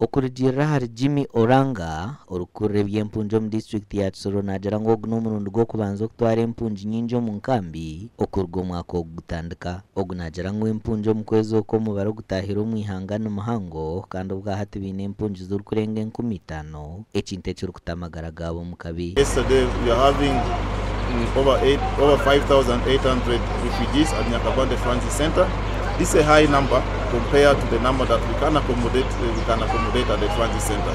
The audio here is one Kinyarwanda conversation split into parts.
Okurujira hari Jimmy Oranga urukure by'empunjo mu district ya Tsoro najara ngo n'umurundo gwo kubanza kutwara empunji nyinjo mu nkambi okurwo mwako gutandika ogunajara ngo empunjo mu kwezi ko mu baro gutahira mu ihangano muhango kandi ubwa hati bine empunji z'uru kurenga 15 ekinte cyo kutamagara gabo mu kabi. Yesterday we are having over 5,800 refugees at Nyakabande Transit Center. This is a high number compared to the number that we can accommodate at the transit center.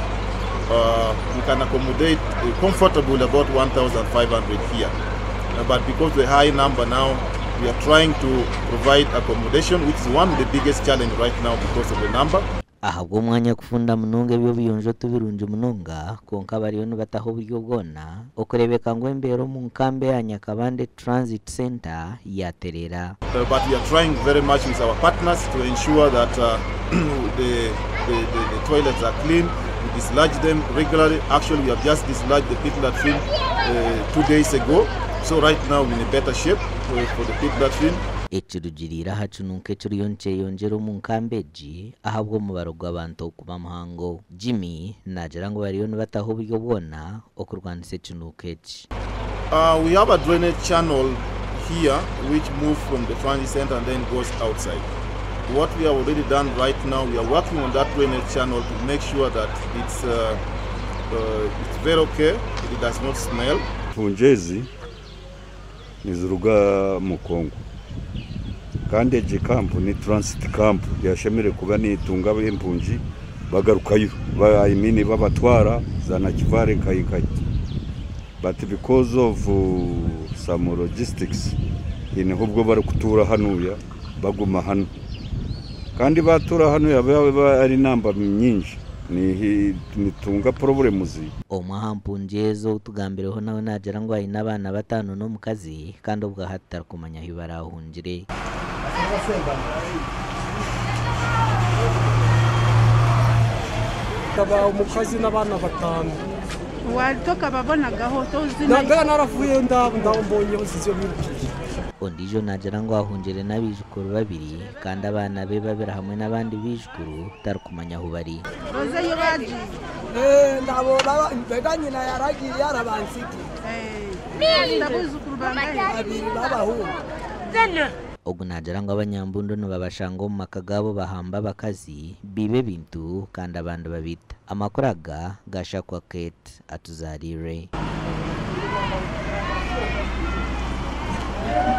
We can accommodate comfortably about 1,500 here. But because the high number now, we are trying to provide accommodation, which is one of the biggest challenge right now because of the number. Ahabwo mwanya kufunda munonge byo biyonjo tubirunje munonga konka bariyo bataho buryo bwona okurebeka ngo embero mu nkambe ya Nyakabande Transit Center yaterera. But we are trying very much with our partners to ensure that the toilets are clean. We dislodge them regularly. Actually, we have just dislodged the people that film 2 days ago. So right now we're in a better shape for the people that film. Ekirugirira hacununke cyuriyonce yongero mu nkambeji ahabwo mu barogwa abantu kuba muhango. Jimmy najara ngo bariyo bataho buryo bwona okurwanise cyunukeji. We have a drainage channel here which moves from the transit center and then goes outside. What we have already done right now, we are working on that drainage channel to make sure that it's very okay, it does not smell. Punjezi nizuruga mu Kongo. Kandi eje camp ni transit camp yashemere kuba nitunga b'empunji bagarukayo bayimini babatwara zana kivare kayikaye. But because of some logistics ine hubwo bari kutura hanuya baguma hano kandi batura hano yaba ari namba nyinshi nitunga problems. Omwahampunjezo utugambireho nawe najara ngo ari nabana batanu no mukazi kandi ubwa hatara kumanya hibarahunjire. Kaba umukazi n'abana batanu walitoka babonagaho tozina naravuye ndambonye buzizyo birukiye. Ondijo najara ngo ahunjire nabijukuru babiri kandi abana be babira hamwe n'abandi bijukuru tarukumanya aho bari. Roze yobaji ndabo baba imbega nyina yaragiye yarabansiki ndabuzukuru bangaye abiri babahu. Ogunajara ngo abanyambundo no babashango mu makagabo bahamba bakazi bibe bintu kandi abantu babita amakuraga gashakwa Kate atuzarire.